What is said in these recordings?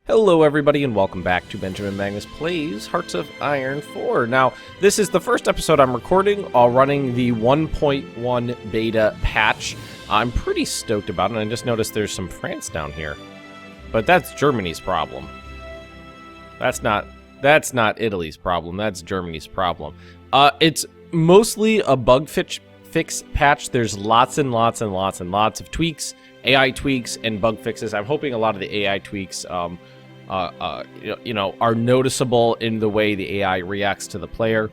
Hello everybody and welcome back to Benjamin Magnus Plays Hearts of Iron 4. Now, this is the first episode I'm recording running the 1.1 beta patch. I'm pretty stoked about it, and I just noticed there's some France down here. But that's Germany's problem. That's not Italy's problem, that's Germany's problem. It's mostly a bug fix patch. There's lots and lots of tweaks, AI tweaks, and bug fixes. I'm hoping a lot of the AI tweaks are noticeable in the way the AI reacts to the player.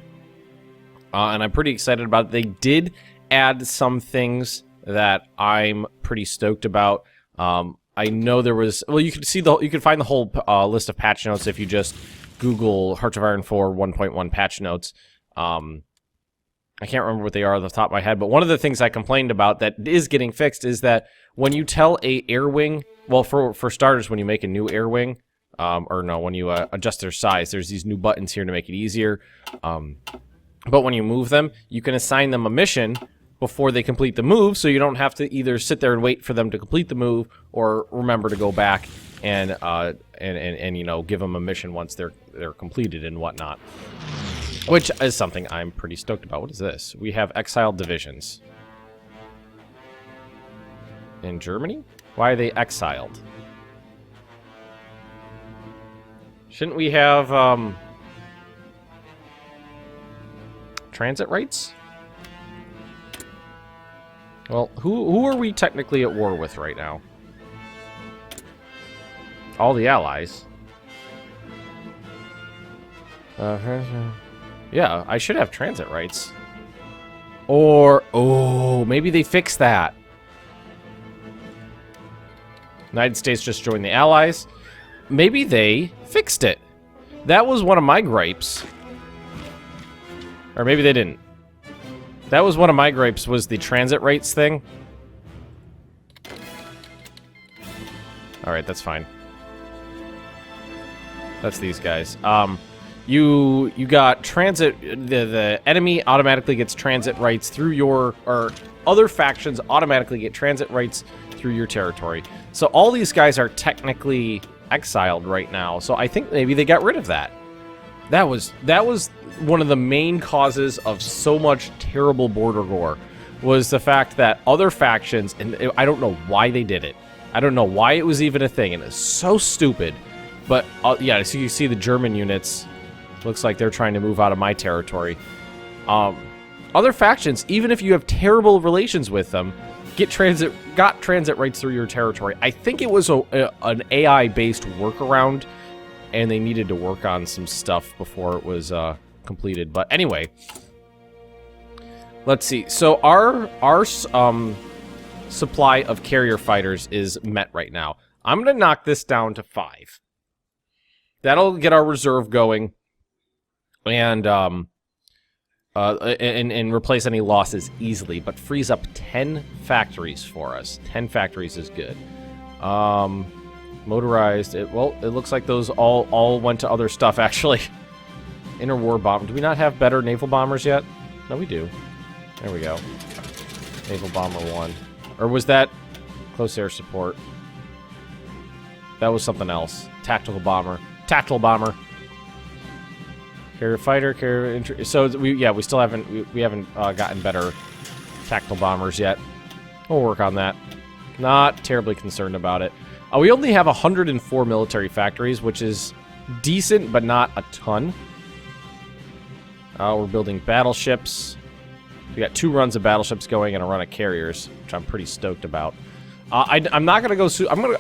And I'm pretty excited about it. They did add some things that I'm pretty stoked about. I know there was, well, you can find the whole list of patch notes if you just Google Hearts of Iron 4 1.1 patch notes. I can't remember what they are off the top of my head, but one of the things I complained about that is getting fixed is that when you tell a air wing, well, for starters, when you make a new air wing, when you adjust their size, there's these new buttons here to make it easier. But when you move them, you can assign them a mission before they complete the move, so you don't have to either sit there and wait for them to complete the move or remember to go back and give them a mission once they're completed and whatnot. Which is something I'm pretty stoked about. What is this? We have Exiled divisions. In Germany? Why are they exiled? Shouldn't we have, transit rights? Well, who are we technically at war with right now? All the allies. Yeah, I should have transit rights. Or, oh, maybe they fixed that. United States just joined the Allies. Maybe they fixed it. That was one of my gripes. Or maybe they didn't. That was one of my gripes, was the transit rates thing. Alright, that's fine. That's these guys. You got transit, the enemy automatically gets transit rights through your, or other factions automatically get transit rights through your territory. So all these guys are technically exiled right now. So I think maybe they got rid of that. That was one of the main causes of so much terrible border war, was the fact that other factions, and I don't know why they did it. I don't know why it was even a thing, and it's so stupid. But yeah, so you see the German units. Looks like they're trying to move out of my territory. Other factions, even if you have terrible relations with them, got transit rights through your territory. I think it was an AI-based workaround, and they needed to work on some stuff before it was completed. But anyway, let's see. So our supply of carrier fighters is met right now. I'm gonna knock this down to 5. That'll get our reserve going. And replace any losses easily, but frees up 10 factories for us. 10 factories is good. Motorized. It looks like those all went to other stuff, actually. Interwar bomber. Do we not have better naval bombers yet? No, we do. There we go. Naval bomber 1. Or was that close air support? That was something else. Tactical bomber. Tactical bomber. Carrier fighter, carrier. So we still haven't gotten better tactical bombers yet. We'll work on that. Not terribly concerned about it. We only have 104 military factories, which is decent, but not a ton. We're building battleships. We got 2 runs of battleships going and a run of carriers, which I'm pretty stoked about. I'm not gonna go.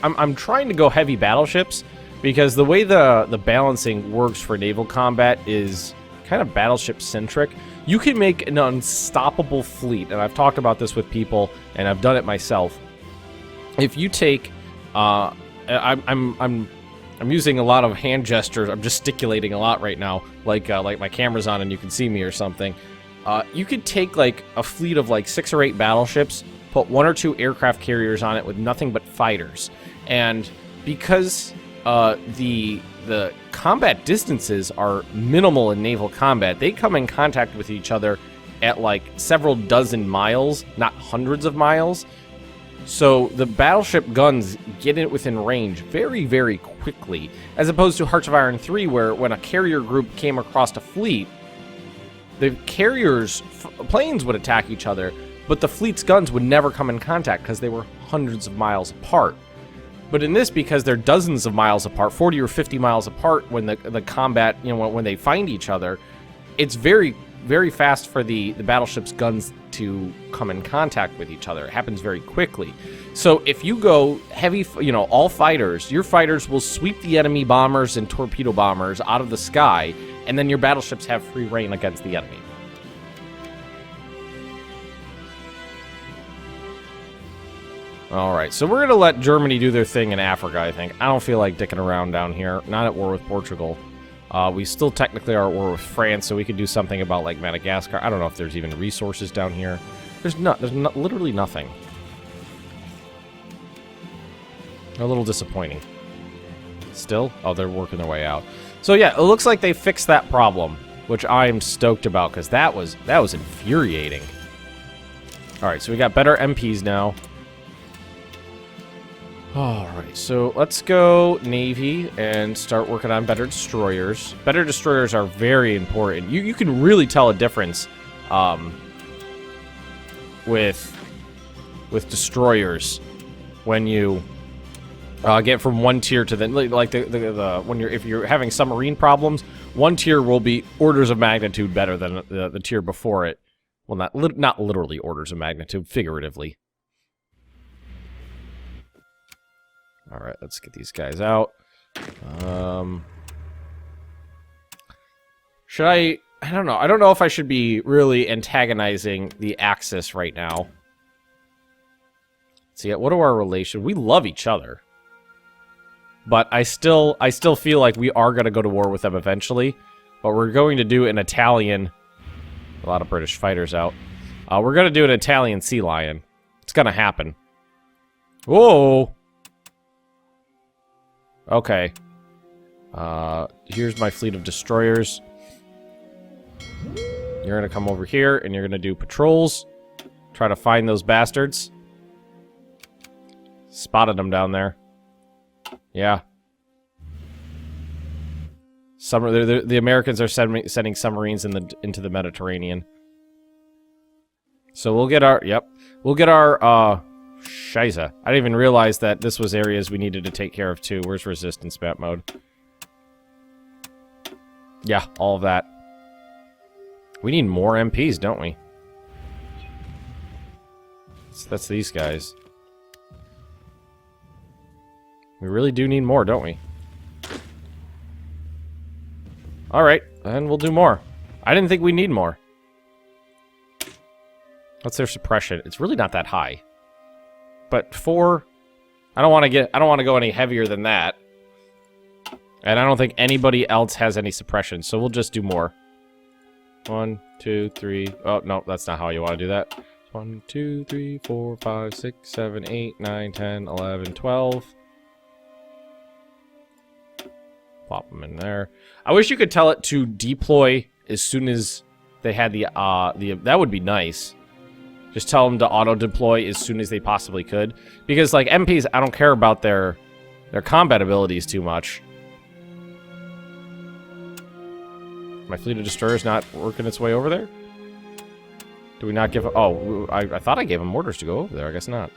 I'm trying to go heavy battleships, because the way the balancing works for naval combat is kind of battleship-centric. You can make an unstoppable fleet, and I've talked about this with people, and I've done it myself. If you take, I'm using a lot of hand gestures. I'm gesticulating a lot right now, like my camera's on and you can see me or something. You could take like a fleet of like 6 or 8 battleships, put 1 or 2 aircraft carriers on it with nothing but fighters, and because the combat distances are minimal in naval combat, they come in contact with each other at like several dozen miles, not hundreds of miles. So the battleship guns get it within range very, very quickly, as opposed to Hearts of Iron 3, where when a carrier group came across a fleet, the carriers' planes would attack each other, but the fleet's guns would never come in contact because they were hundreds of miles apart. But in this, because they're dozens of miles apart, 40 or 50 miles apart when the combat, when they find each other, it's very, very fast for the battleship's guns to come in contact with each other. It happens very quickly. So if you go heavy, all fighters, your fighters will sweep the enemy bombers and torpedo bombers out of the sky, and then your battleships have free reign against the enemy. All right, so we're going to let Germany do their thing in Africa, I think. I don't feel like dicking around down here. Not at war with Portugal. We still technically are at war with France, so we could do something about, like, Madagascar. I don't know if there's even resources down here. There's literally nothing. A little disappointing. Still? Oh, they're working their way out. So, yeah, it looks like they fixed that problem, which I'm stoked about, because that was infuriating. All right, so we got better MPs now. Alright, so let's go Navy and start working on better destroyers. Better destroyers are very important. You can really tell a difference with destroyers when you get from one tier to the like if you're having submarine problems, one tier will be orders of magnitude better than the tier before it. Well, not literally orders of magnitude, figuratively. All right, let's get these guys out. Should I don't know. I don't know if I should be really antagonizing the Axis right now. See, what are our relations? We love each other. But I still feel like we are going to go to war with them eventually. But we're going to do an Italian... A lot of British fighters out. We're going to do an Italian Sea Lion. It's going to happen. Whoa! Okay. Here's my fleet of destroyers. You're gonna come over here, and you're gonna do patrols. Try to find those bastards. Spotted them down there. Yeah. The Americans are sending submarines into the Mediterranean. So we'll get our... Yep. We'll get our, Scheiße. I didn't even realize that this was areas we needed to take care of, too. Where's resistance map mode? Yeah, all of that. We need more MPs, don't we? That's these guys. We really do need more, don't we? Alright, then we'll do more. I didn't think we need more. What's their suppression? It's really not that high. But 4, I don't want to go any heavier than that. And I don't think anybody else has any suppression, so we'll just do more. 1, 2, 3. Oh, no, that's not how you want to do that. 1, 2, 3, 4, 5, 6, 7, 8, 9, 10, 11, 12. Plop them in there. I wish you could tell it to deploy as soon as they had the that would be nice. Just tell them to auto-deploy as soon as they possibly could. Because, like, MPs, I don't care about their combat abilities too much. My fleet of destroyers not working its way over there? Do we not give... Oh, I thought I gave them orders to go over there. I guess not.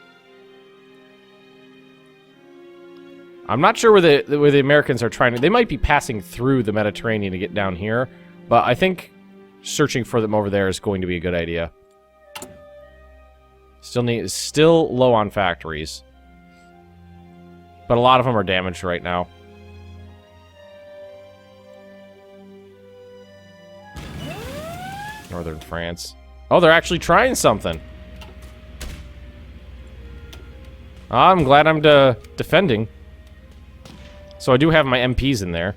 I'm not sure where the Americans are trying to... They might be passing through the Mediterranean to get down here. But I think searching for them over there is going to be a good idea. Still low on factories. But a lot of them are damaged right now. Northern France. Oh, they're actually trying something. I'm glad I'm defending. So I do have my MPs in there.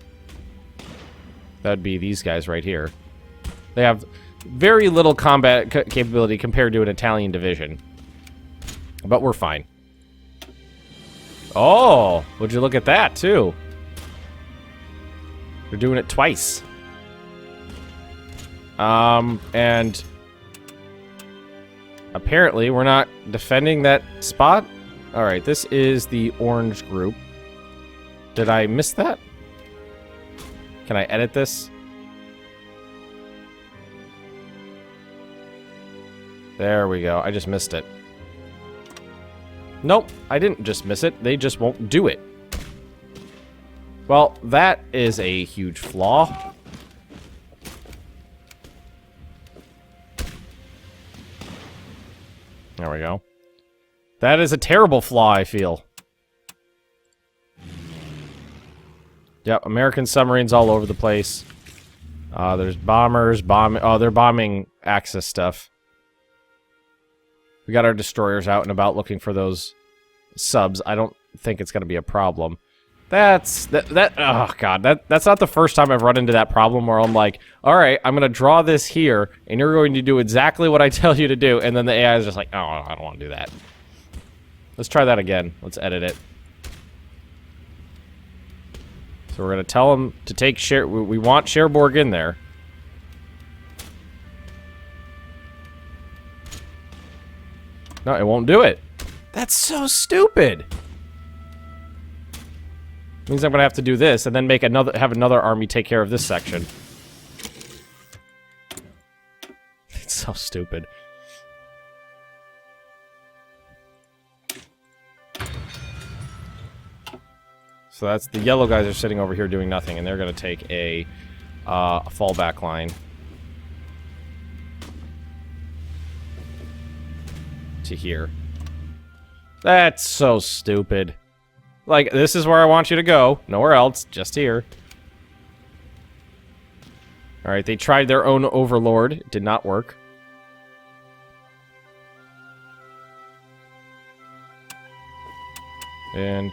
That'd be these guys right here. They have very little combat capability compared to an Italian division. But we're fine. Oh, would you look at that, too? They're doing it twice. And apparently we're not defending that spot Alright, this is the orange group. Did I miss that? Can I edit this? There we go. I just missed it. Nope, I didn't just miss it. They just won't do it. Well, that is a huge flaw. There we go. That is a terrible flaw, I feel. Yep, American submarines all over the place. There's bombers, oh, they're bombing Axis stuff. We got our destroyers out and about looking for those subs. I don't think it's going to be a problem. That's oh god, that's not the first time I've run into that problem where I'm like, all right, I'm going to draw this here and you're going to do exactly what I tell you to do, and then the AI is just like, oh, I don't want to do that. Let's try that again. Let's edit it. So we're going to tell them to take share. We want Cherbourg in there. No, it won't do it. That's so stupid. Means I'm gonna have to do this and then make have another army take care of this section. It's so stupid. So that's the yellow guys are sitting over here doing nothing, and they're gonna take a fallback line to here. That's so stupid. Like, this is where I want you to go. Nowhere else. Just here. Alright, they tried their own overlord. It did not work. And...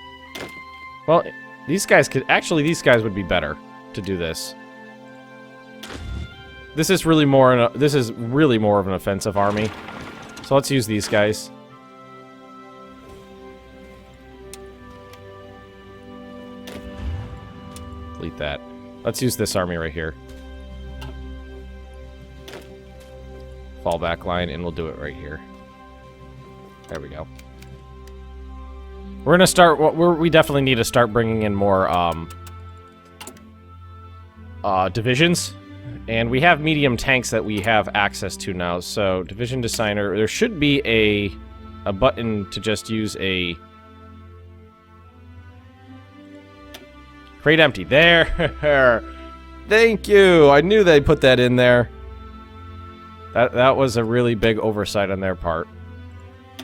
well, these guys could... actually, these guys would be better to do this. This is really more of an offensive army. So let's use these guys. Delete that. Let's use this army right here. Fallback line, and we'll do it right here. There we go. We're gonna start. We definitely need to start bringing in more divisions, and we have medium tanks that we have access to now. So division designer, there should be a button to just use a crate empty. There. Thank you. I knew they put that in there. That was a really big oversight on their part.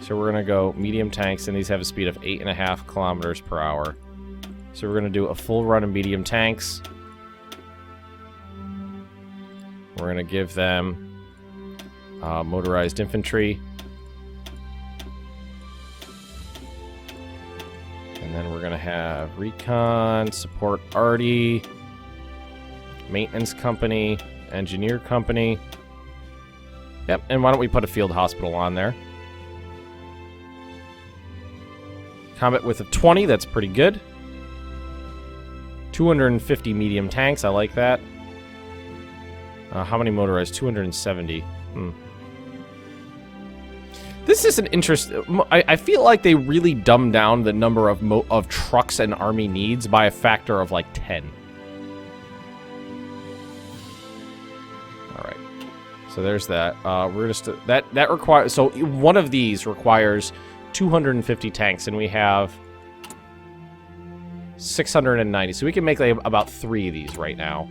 So we're gonna go medium tanks, and these have a speed of 8.5 kilometers per hour. So we're gonna do a full run of medium tanks. We're gonna give them motorized infantry. And then we're gonna have recon, support arty, maintenance company, engineer company. Yep, and why don't we put a field hospital on there? Combat width of 20, that's pretty good. 250 medium tanks, I like that. How many motorized? 270. This is an interesting... I feel like they really dumbed down the number of trucks an army needs by a factor of like 10. Alright. So there's that. We're just... That requires... So one of these requires 250 tanks, and we have 690. So we can make like about 3 of these right now.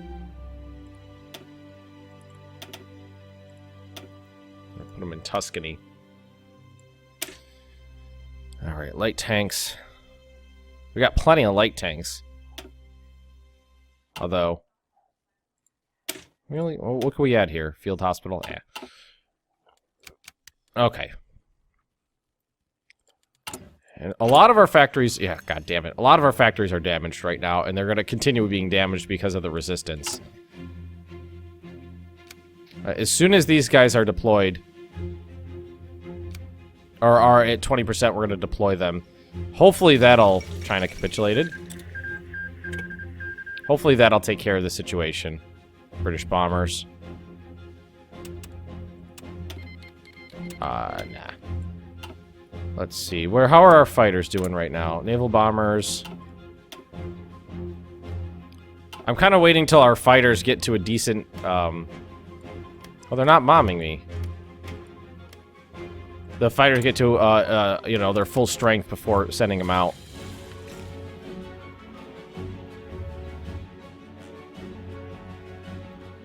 Put them in Tuscany. Alright, light tanks. We got plenty of light tanks. Although... really? Well, what can we add here? Field hospital? Yeah. Okay. And a lot of our factories... yeah, god damn it. A lot of our factories are damaged right now, and they're going to continue being damaged because of the resistance. As soon as these guys are deployed... or are at 20%, we're going to deploy them. Hopefully that'll... China capitulated. Hopefully that'll take care of the situation. British bombers. Nah. Let's see. How are our fighters doing right now? Naval bombers. I'm kind of waiting till our fighters get to a decent, well, they're not bombing me. The fighters get to, you know, their full strength before sending them out.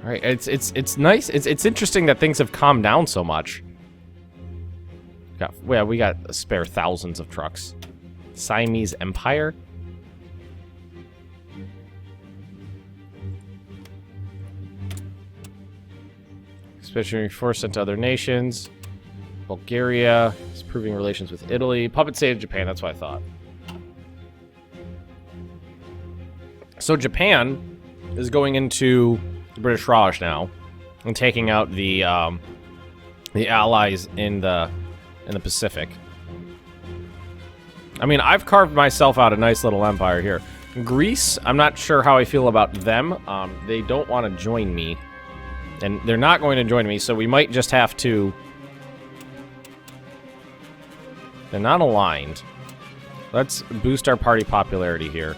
All right, it's nice. It's interesting that things have calmed down so much. We got a spare thousands of trucks. Siamese Empire. Expeditionary force sent to other nations. Bulgaria is improving relations with Italy. Puppet state of Japan, that's what I thought. So Japan is going into the British Raj now and taking out the allies in the Pacific. I mean, I've carved myself out a nice little empire here. Greece, I'm not sure how I feel about them. They don't want to join me. And they're not going to join me, so we might just have to... They're not aligned. Let's boost our party popularity here.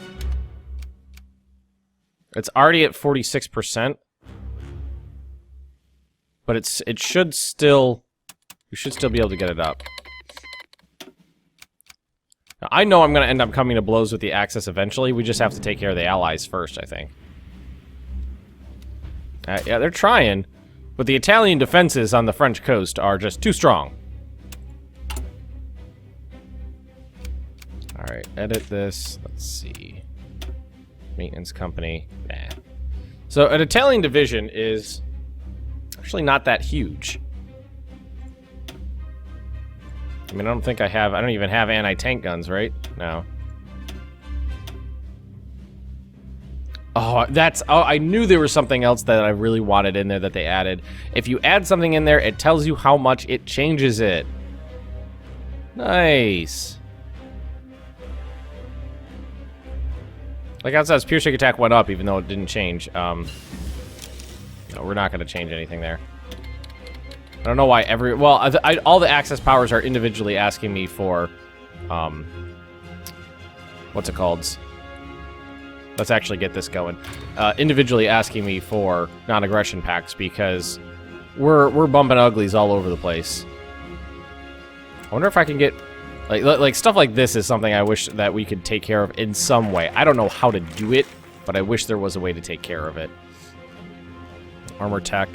It's already at 46%. But it should still... We should still be able to get it up. Now, I know I'm going to end up coming to blows with the Axis eventually. We just have to take care of the allies first, I think. Yeah, they're trying, but the Italian defenses on the French coast are just too strong. Alright, edit this. Let's see. Maintenance company. Nah. So, an Italian division is actually not that huge. I mean, I don't even have anti-tank guns, right? No. Oh, I knew there was something else that I really wanted in there that they added. If you add something in there, it tells you how much it changes it. Nice. Like I said, piercing attack went up even though it didn't change. No, we're not going to change anything there. I don't know why all the access powers are individually asking me for, what's it called? Let's actually get this going. Individually asking me for non-aggression pacts because we're bumping uglies all over the place. I wonder if I can get like stuff like this is something I wish that we could take care of in some way. I don't know how to do it, but I wish there was a way to take care of it. Armor tech,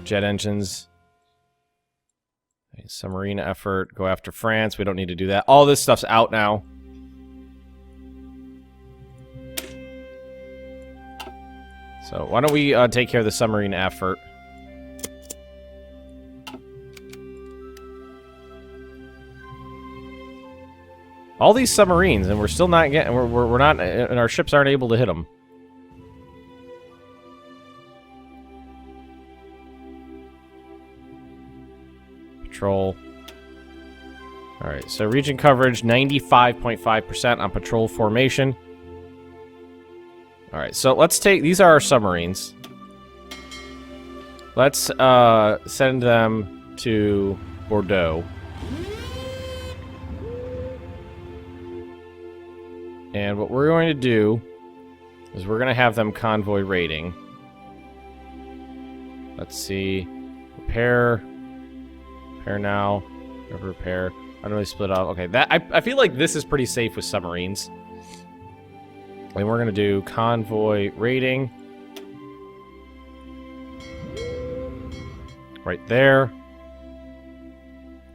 jet engines, submarine effort, go after France. We don't need to do that. All this stuff's out now. So why don't we take care of the submarine effort? All these submarines, and we're still not getting. We're not, and our ships aren't able to hit them. Patrol. All right, so region coverage 95.5% on patrol formation. All right, so let's take... These are our submarines. Let's send them to Bordeaux. And what we're going to do is we're going to have them convoy raiding. Let's see. Repair. Repair now. Never repair. I don't really split up. Okay, I feel like this is pretty safe with submarines. And we're going to do convoy raiding. Right there.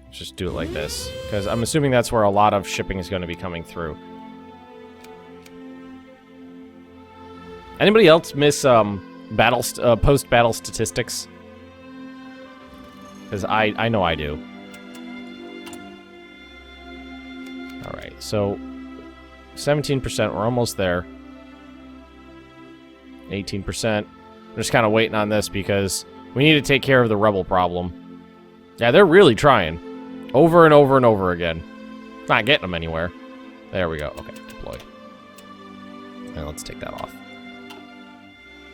Let's just do it like this. Because I'm assuming that's where a lot of shipping is going to be coming through. Anybody else miss post-battle statistics? Because I know I do. Alright, so 17%, we're almost there. 18%. I'm just kind of waiting on this because we need to take care of the rebel problem. Yeah, they're really trying. Over and over and over again. Not getting them anywhere. There we go. Okay, deploy. And let's take that off.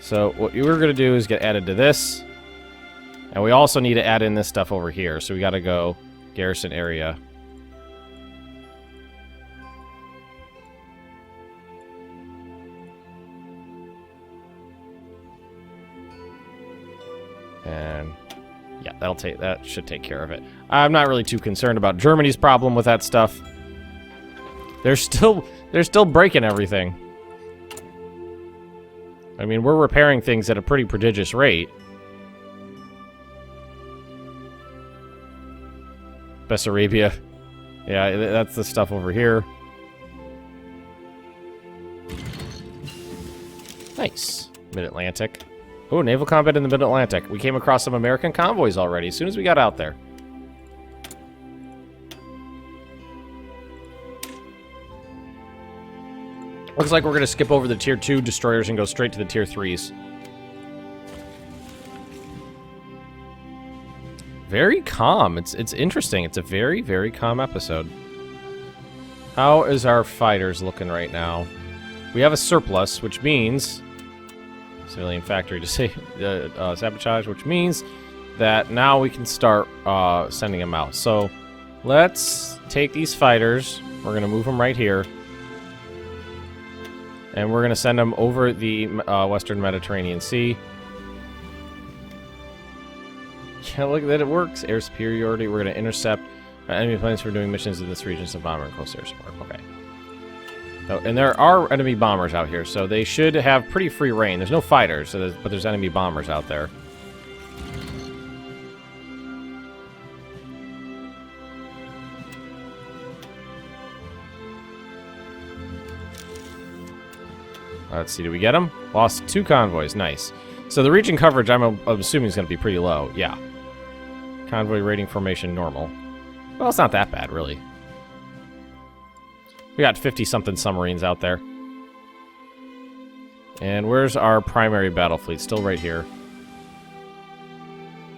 So what we're going to do is get added to this. And we also need to add in this stuff over here. So we got to go garrison area. And yeah, that should take care of it. I'm not really too concerned about Germany's problem with that stuff. They're still breaking everything. I mean, we're repairing things at a pretty prodigious rate. Bessarabia. Yeah, that's the stuff over here. Nice. Mid-Atlantic. Oh, naval combat in the Mid-Atlantic. We came across some American convoys already as soon as we got out there. Looks like we're going to skip over the Tier 2 destroyers and go straight to the Tier 3s. Very calm. It's interesting. It's a very, very calm episode. How is our fighters looking right now? We have a surplus, which means... Civilian factory to say sabotage, which means that now we can start sending them out. So let's take these fighters. We're going to move them right here. And we're going to send them over the Western Mediterranean Sea. Yeah, look at that, it works. Air superiority. We're going to intercept enemy planes for doing missions in this region. So bomber and close air support. Okay. Oh, and there are enemy bombers out here, so they should have pretty free reign. There's no fighters, but there's enemy bombers out there. Let's see, did we get them? Lost 2 convoys, nice. So the region coverage, I'm assuming, is going to be pretty low. Yeah. Convoy rating formation normal. Well, it's not that bad, really. We got 50-something submarines out there. And where's our primary battle fleet? Still right here.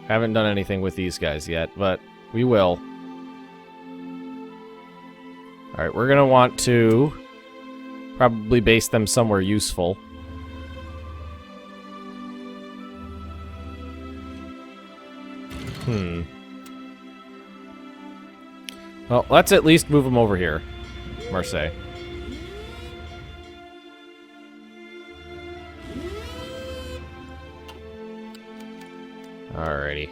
Haven't done anything with these guys yet, but we will. Alright, we're going to want to probably base them somewhere useful. Well, let's at least move them over here. Marseille. Alrighty.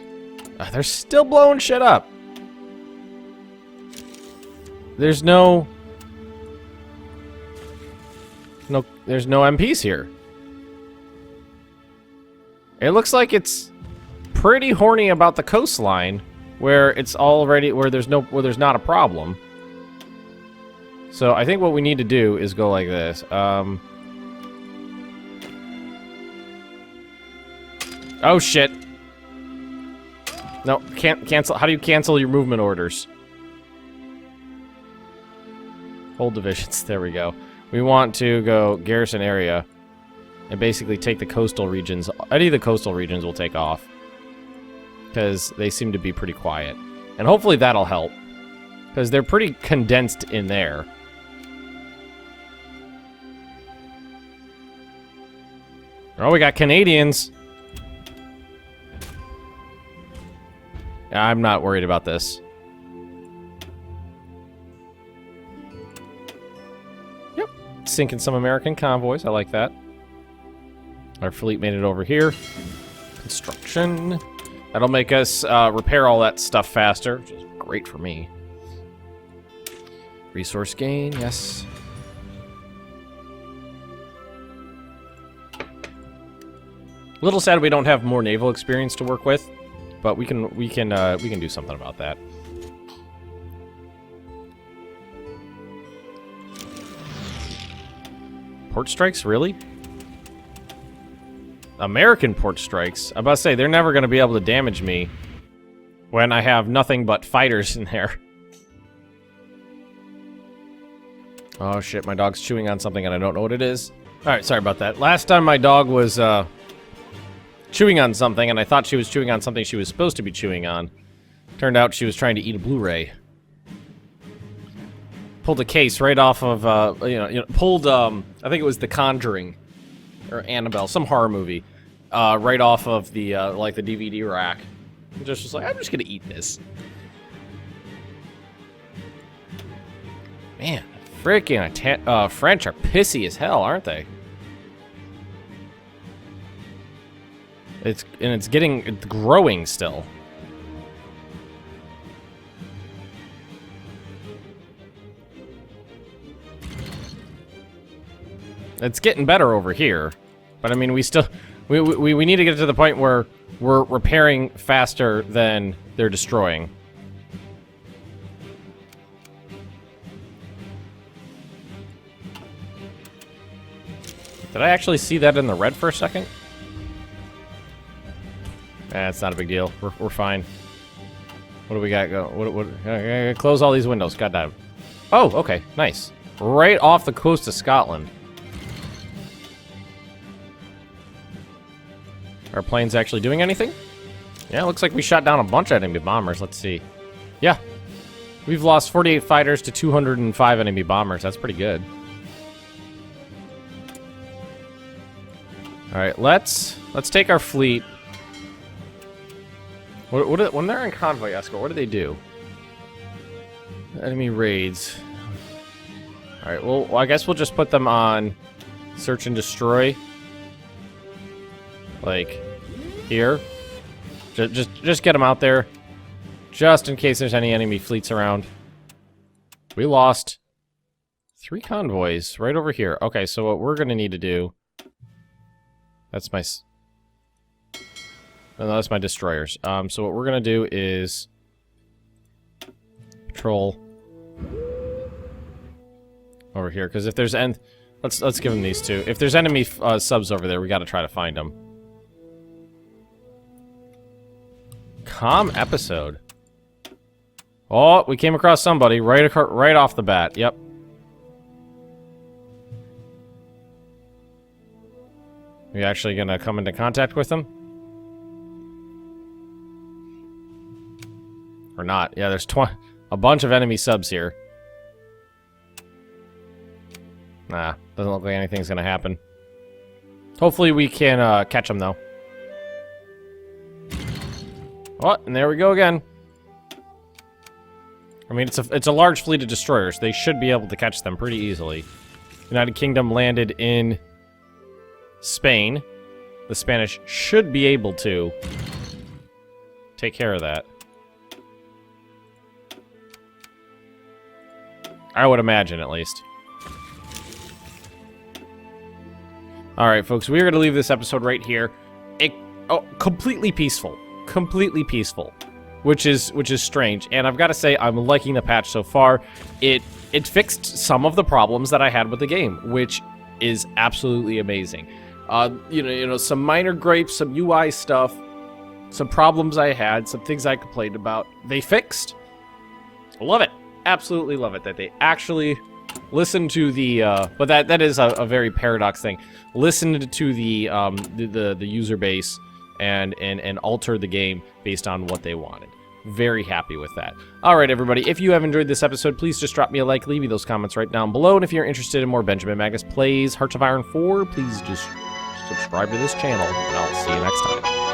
They're still blowing shit up. There's no MPs here. It looks like it's pretty horny about the coastline where it's already where there's not a problem. So I think what we need to do is go like this. Oh shit. No, can't cancel. How do you cancel your movement orders? Hold divisions. There we go. We want to go garrison area and basically take the coastal regions. Any of the coastal regions will take off because they seem to be pretty quiet. And hopefully that'll help because they're pretty condensed in there. Oh, we got Canadians. I'm not worried about this. Yep. Sinking some American convoys. I like that. Our fleet made it over here. Construction. That'll make us repair all that stuff faster, which is great for me. Resource gain, yes. A little sad we don't have more naval experience to work with, but we can do something about that. Port strikes, really? American port strikes? I'm about to say they're never going to be able to damage me when I have nothing but fighters in there. Oh shit, my dog's chewing on something and I don't know what it is. All right, sorry about that. Last time my dog was chewing on something, and I thought she was chewing on something she was supposed to be chewing on. Turned out she was trying to eat a Blu-ray. Pulled a case right off of, pulled, I think it was The Conjuring, or Annabelle, some horror movie, right off of the, the DVD rack. And just was like, I'm just gonna eat this. Man, freaking French are pissy as hell, aren't they? It's growing still. It's getting better over here, but I mean, we need to get to the point where we're repairing faster than they're destroying. Did I actually see that in the red for a second? It's not a big deal. We're fine. What do we got go? Close all these windows. Goddamn. Oh, okay, nice. Right off the coast of Scotland. Are planes actually doing anything? Yeah, looks like we shot down a bunch of enemy bombers. Let's see. Yeah. We've lost 48 fighters to 205 enemy bombers. That's pretty good. Alright, let's take our fleet. When they're in convoy escort, what do they do? Enemy raids. Alright, well, I guess we'll just put them on search and destroy. Like, here. Just get them out there. Just in case there's any enemy fleets around. We lost 3 convoys right over here. Okay, so what we're going to need to do... That's my... No, that's my destroyers. So what we're going to do is... Patrol... over here, because if there's... Let's give them these two. If there's enemy subs over there, we got to try to find them. Calm episode. Oh, we came across somebody right off the bat. Yep. We actually gonna come into contact with them? Or not? Yeah, there's a bunch of enemy subs here. Nah, doesn't look like anything's gonna happen. Hopefully we can catch them though. Oh, and there we go again. I mean, it's a large fleet of destroyers. They should be able to catch them pretty easily. United Kingdom landed in Spain. The Spanish should be able to take care of that. I would imagine, at least. Alright, folks, we are going to leave this episode right here. Completely peaceful. Completely peaceful, which is strange, and I've got to say I'm liking the patch so far. It fixed some of the problems that I had with the game, which is absolutely amazing. You know, some minor gripes, some UI stuff, some problems I had, some things I complained about. They fixed. Love it, absolutely love it that they actually listened to the. But that is a very paradox thing. Listened to the user base. And alter the game based on what they wanted. Very happy with that. Alright, everybody, if you have enjoyed this episode, please just drop me a like, leave me those comments right down below, and if you're interested in more Benjamin Magnus Plays Hearts of Iron 4, please just subscribe to this channel, and I'll see you next time.